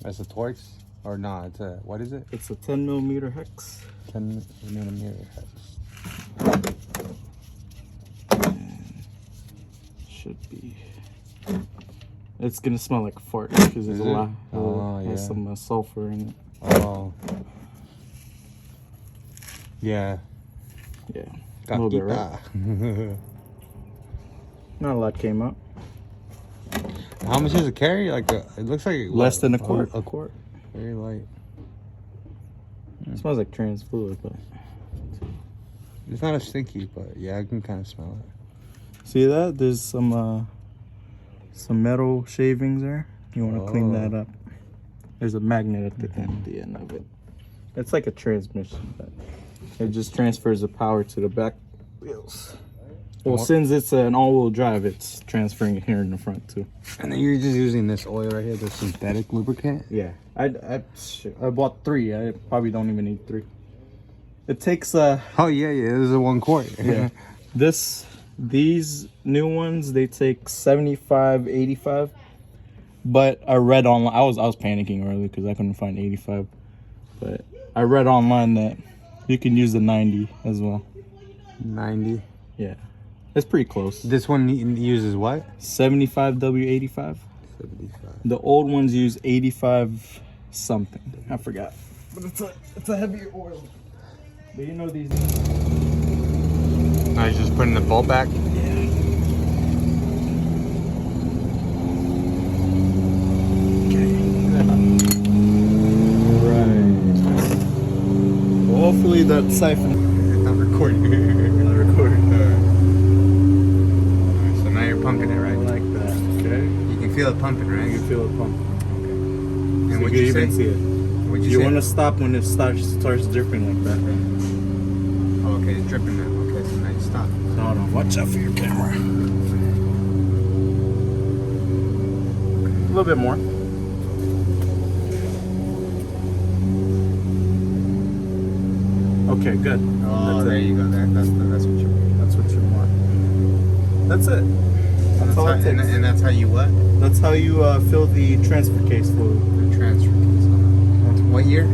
That's a Torx? Or nah, it's a, what is it? It's a 10 millimeter hex. 10 millimeter hex. Should be. It's gonna smell like a fart because there's a lot. Has some sulfur in it. Oh. Yeah. Yeah. A little bit, right? Not a lot came out. How much does it carry? Like it looks like less than a quart. A quart. Very light. It smells like trans fluid, but it's not as stinky. But yeah, I can kind of smell it. See that? There's some metal shavings there. You want to clean that up. There's a magnet at the end of it. It's like a transmission, but it just transfers the power to the back wheels. Well, since it's an all-wheel drive, it's transferring it here in the front too. And then you're just using this oil right here, the synthetic lubricant. Yeah, I bought 3. I probably don't even need 3. It takes Oh yeah, this is a 1 quart. Yeah. These new ones, they take 75, 85. But I read online, I was panicking earlier because I couldn't find 85. But I read online that you can use the 90 as well. 90. Yeah. It's pretty close. This one uses what? 75 W85. 75. The old ones use 85 something. I forgot. But it's a heavier oil. But you know these. Now he's just putting the bolt back. Yeah. Okay. Right. Well, hopefully that siphon. Not recording. Not recording. So now you're pumping it, right? Like that. Okay. You can feel it pumping, right? You can feel it pumping. Okay. And So what you you even say? see it. What'd You say? want to stop when it starts dripping like that, right? Oh, okay, it's dripping now. Okay, so now you stop. Hold on, watch out for your camera. A little bit more. Okay, good. Oh, there you go. That's what you want. That's what you want. That's it. That's all it takes. And that's how you what? That's how you fill the transfer case fluid. The transfer case. What year?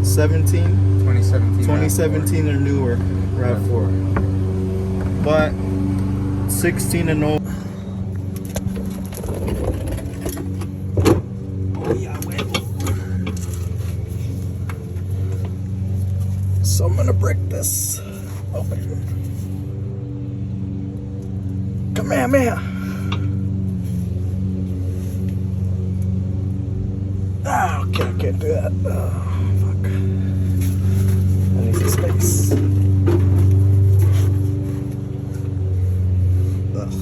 17. 2017. 2017 or newer, Rav4. But 16 and old. Oh yeah, so I'm gonna break this open. Come here, man. Ah, okay, I can't do that. Oh, fuck. I need some space. Ugh.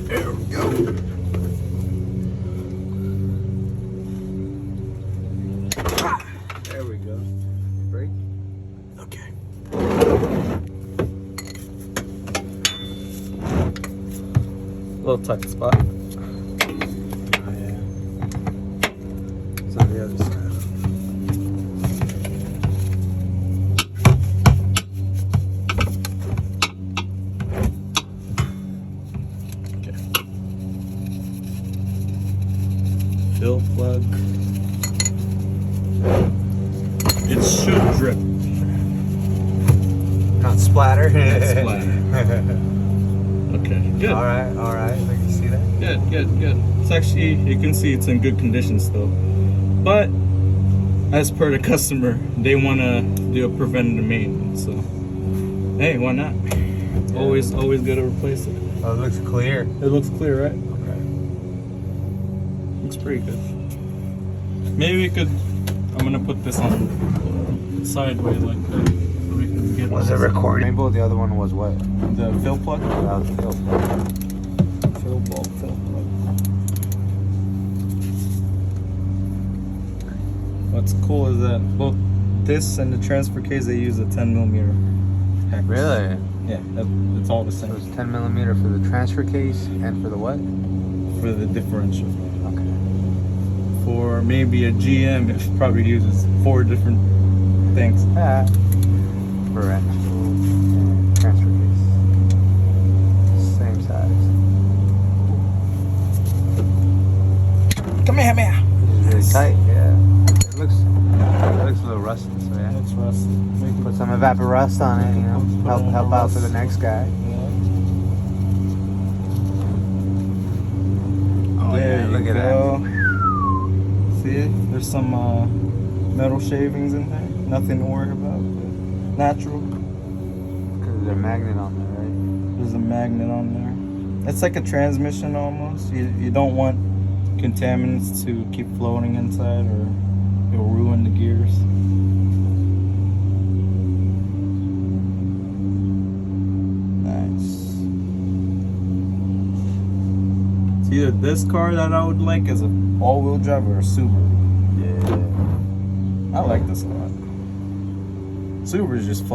There we go. There we go. Break. Okay. Little tight spot. Oh yeah. It's on the other side. Fill plug. It should drip. Not splatter. Not splatter. Okay, good. All right. Like you see that? Good. It's actually, you can see it's in good condition still. But as per the customer, they want to do a preventative maintenance. So, hey, why not? Yeah. Always got to replace it. Oh, it looks clear. It looks clear, right? Okay. Looks pretty good. Maybe we could. I'm gonna put this on sideways like that. So we can get. Was it recording? Rainbow. The other one was what? The fill plug. That was the fill plug. Fill plug. What's cool is that both this and the transfer case, they use a 10 millimeter hex. Really? Yeah, it's all the same. So it's 10 millimeter for the transfer case and for the what? For the differential. Okay. For maybe a GM, it probably uses 4 different things. For actual transfer case. evapor rust on it, you know, help out for the next guy. Oh There yeah, look you at go. See it? There's some metal shavings in there. Nothing to worry about. Natural. Because there's a magnet on there, right? There's a magnet on there. It's like a transmission almost. You don't want contaminants to keep floating inside or it'll ruin the gears. Nice. It's either this car that I would like as an all-wheel drive or a Subaru. Yeah. I like this car. Subaru's just flat.